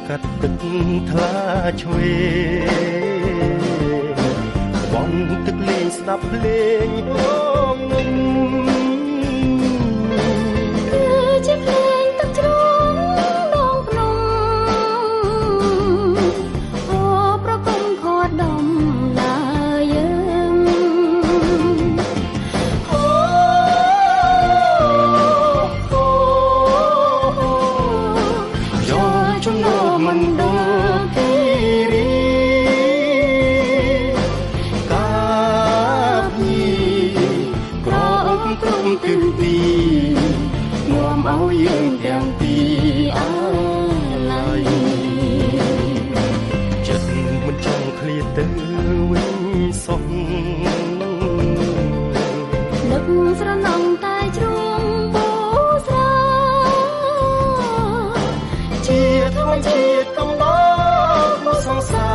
កាត់ទឹកថ្លាឆ្វេបងទឹកលេងស្ដាប់ភ្លេងហងងំគឺជាភ្លេងទឹកជ្រងដងភ្នំអូប្រគំខដដំឡាយើងយកជំនួសមិនដល់ទីរីកាបញីក្រអប់ក្រុមទិសទីនាំឲ្យយើងទាំងពីរអាឡ័យចិត្តមិនចង់ឃ្លាតទៅវិញសោះនឹកស្រណងតែជ្រួងបូស្រាជាធម្មជាតិកំដរមកសង្សា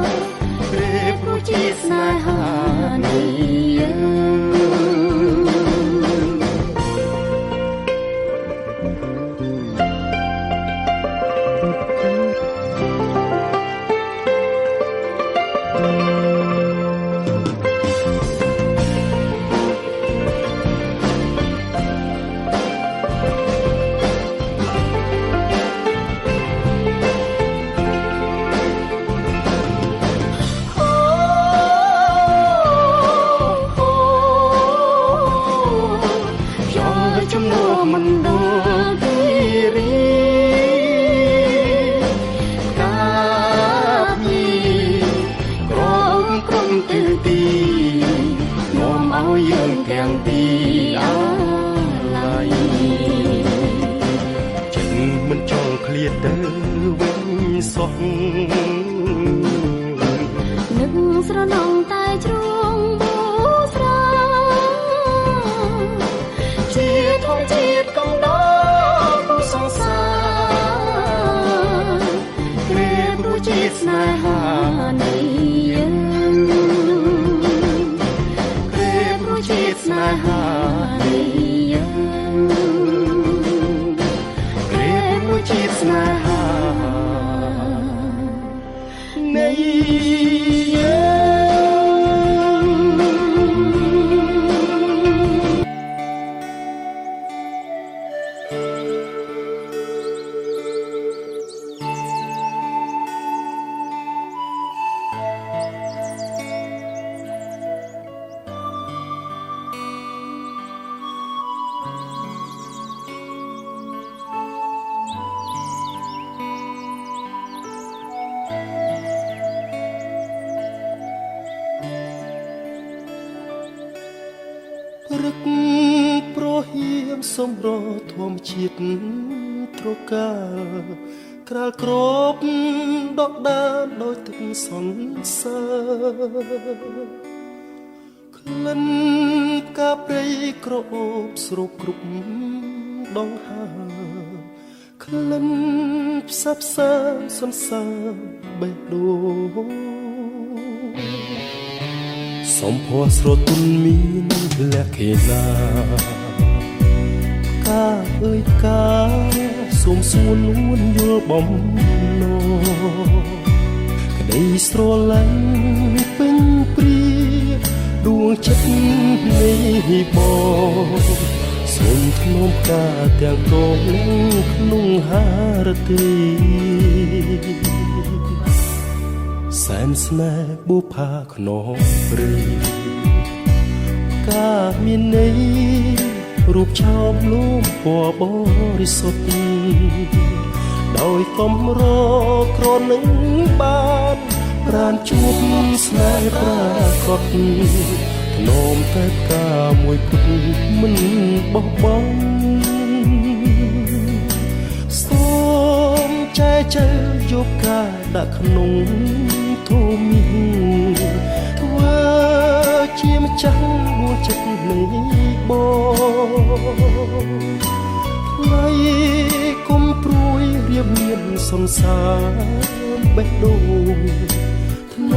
រព្រែព្រោះជាស្នេហានៃយើងជំនួសមិនដល់ទីរីកាបញីក្រមក្រុមទិសទីនាំឲ្យយើងទាំងពីរអាឡ័យចិត្តមិនចង់ឃ្លាតទៅវិញសោះនឹកស្រណងតែជ្រួងបូស្រាជាធម្មជាតិកំដរមកសង្សារព្រែព្រោះជាស្នេហានៃយើងព្រែព្រោះជាស្នេហានៃយើងព្រែព្រោះជាស្នេហានៃយើងព្រឹកប្រហៀមសម្រធម្មជាតិត្រកាក្រាលក្របដកដានដោយទឹកសន្សើរក្លិនផ្កាព្រៃក្រអូបស្រូបគ្រប់ដងហើក្លិនផ្សះផ្សាសន្សើរបេះដូងសំភ័រស្រទន់មានលក្ខណៈកាអើយកាសូមសួននួនយល់បំណងក្តីស្រឡាញ់ពេញព្រាដួងចិត្តនេះបងសូមធ្នមការទាំងកងក្នុងហារទីសែនស្នេហ៍បុប្ផាខ្នងព្រៃការមានន័យរូបឆោមលូមពណ៌បរិសុទ្ធដោយកំរក្រនឹងបានប្រានជួបស្នេហ៍ប្រាកដនោមតែការមួយពុតមិនបោះបង់សូមចែកយកការដាក់ក្នុងធមីធ្វើជាម្ចាស់ដួងចិត្តនៃបងថ្លៃគុំព្រួយរៀបមានសន្សារបេះដូងធ្ន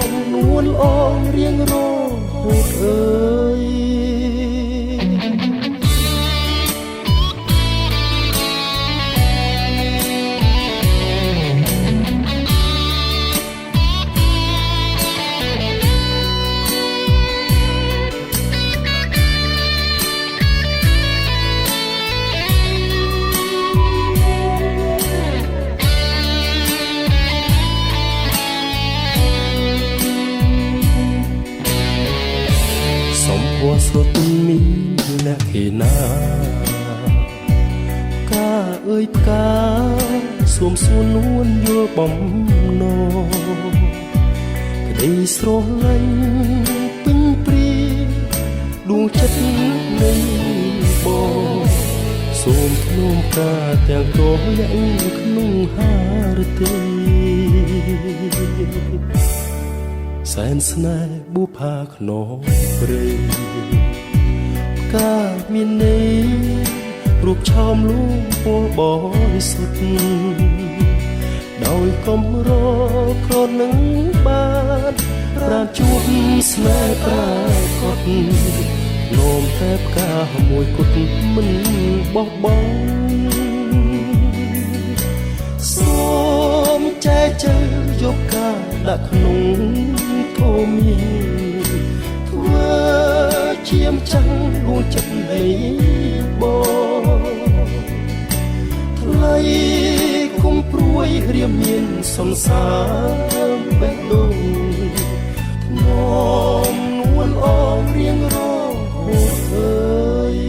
មនួនអងរៀងរហូតអើយ ។ ផ្កាសួមសួននួនយល់បំណងក្តីស្រឡាញ់ពេញព្រាដួងចិត្តនៃបងសូមធ្នមការទាំងកោលាក់ក្នុងហារទេសែនស្នេហ៍បុផាខ្នងព្រៃផ្កាមានន័យរូបឆោមលូងពណ៌បរិសុទ្ធដោយកំរក្រនឹងបានប្រាជួបស្នេហ៍ប្រាកដនោមតែផ្កាមួយគត់មិនបោះបង់សូមចែកជើយកការដាក់ក្នុងធូមីធ្វើជាមចាំងលួងចិត្តនៃបងថ្លៃគុំព្រួយរៀមមានសន្សារបេះដូងធ្នមនួនអងរៀងរងអើយ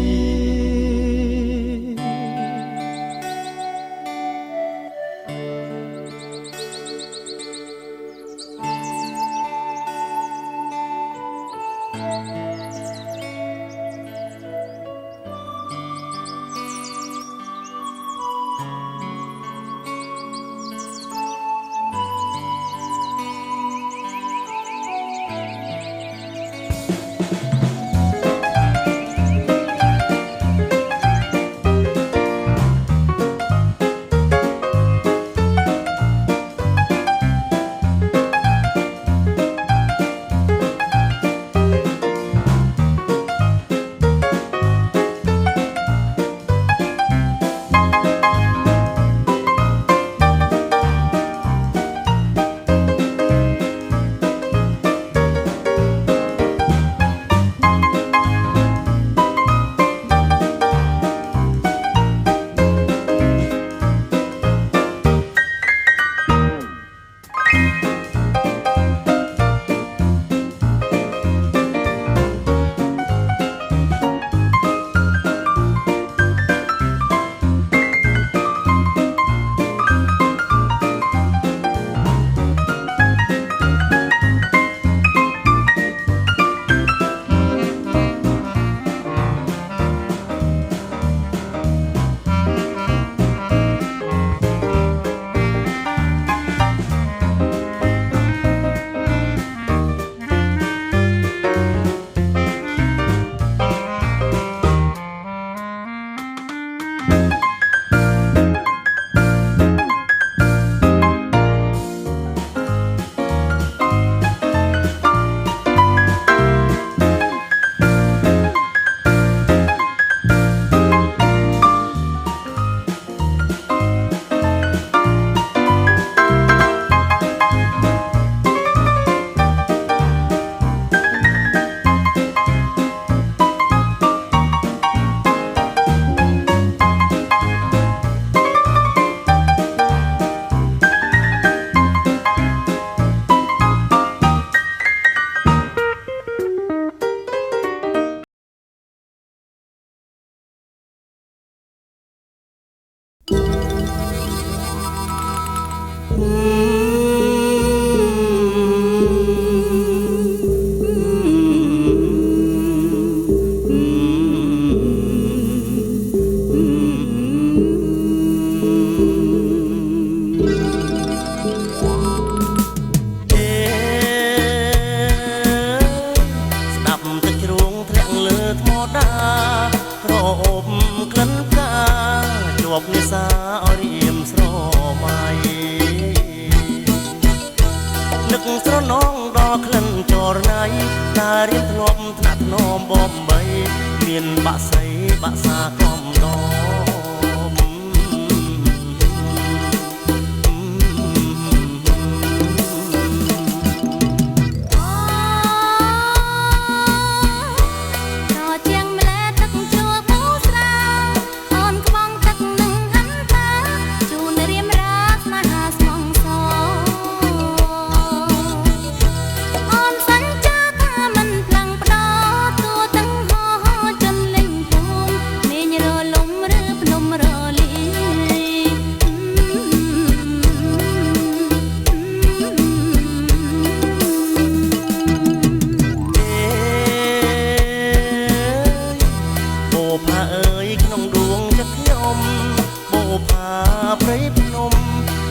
ព្រៃភ្នំ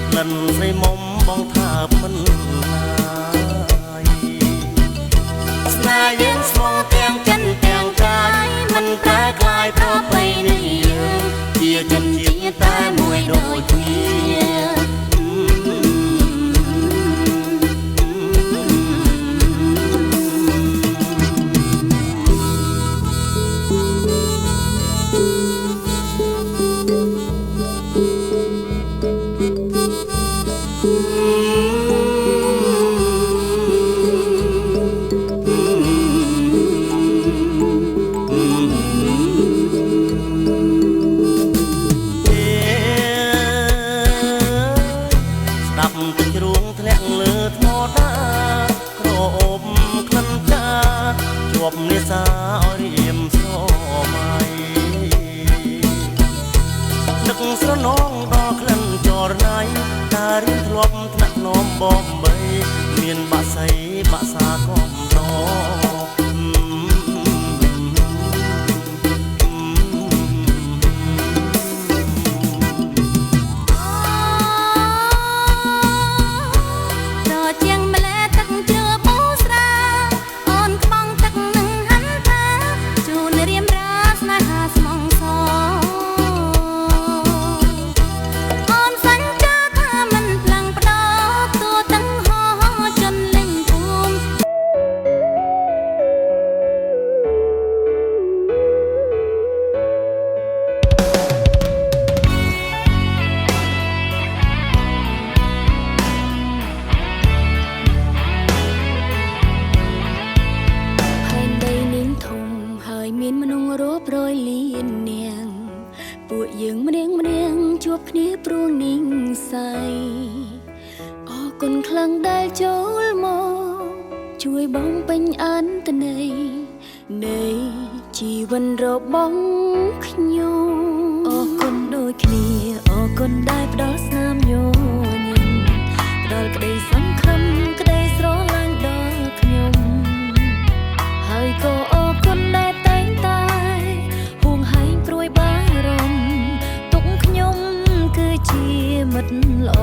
ក្លិនស្រីមុំបងថាមិនណាយស្នេហ៍យើងស្មងទាំងចិត្តទាំងកាយមិនតែคล้ายប្រពៃណីយើងជាជនជាតិតែមួយដូចគ្នានេសាឲ្យរៀមស្រមៃនឹកស្រណងដល់ក្លិនចរណៃតារៀនធ្លាប់ថ្នាក់នោមបងបីមានបាក់សៃបាក់សាកំដពួកយើងម្នាក់ជួបគ្នាព្រួងនីងស័យអរគុណខ្លាំងដែលចូលមកជួយបងពេញអន្តន័យនៃជីវិតរបស់ខ្ញុំអរគុណដូចគ្នាអរគុណដែលផ្ដល់ស្នាមញញឹមផ្ដល់ក្តីសង្ឃឹមក្តីស្រឡាញ់ដល់ខ្ញុំហើយក៏អរគុណដែលតែងតែហួងហែងព្រួយបារម្ភទុកខ្ញុំគឺជាមិត្តល្អ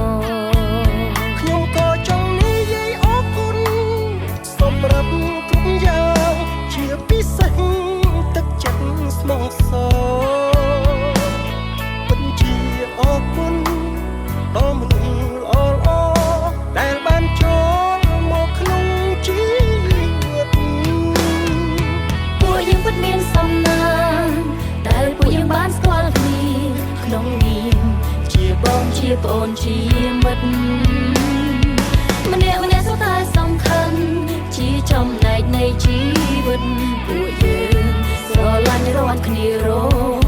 ខ្ញុំក៏ចង់និយាយអរគុណសម្រាប់គ្រប់យ៉ាងជាពិសេសទឹកចិត្តស្មោះសរពិតជាអរគុណដល់មនុស្សល្អដែលបានចូលមកក្នុងជីវិតពួកយើងពិតមានសំណាងដែលពួកយើងបានស្គាល់គ្នាក្នុងនាមជាបងជាប្អូនជាមិត្តម្នាក់សុទ្ធតែសំខាន់ជាចំណែកនៃជីវិតពួកយើងស្រឡាញ់រាល់គ្នារហូត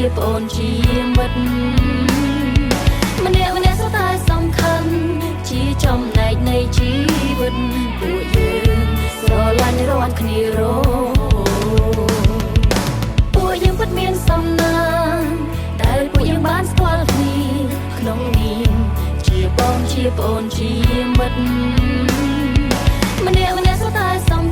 ជាប្អូនជាមិត្តម្នាក់សុទ្ធតែសំខាន់ជាចំណែកនៃជីវិតពួកយើងស្រឡាញ់រាល់គ្នារហូតពួកយើងពិតមានសំណាងដែលពួកយើងបានស្គាល់គ្នាក្នុងនាមជាបង ប្អូនជាមិត្ត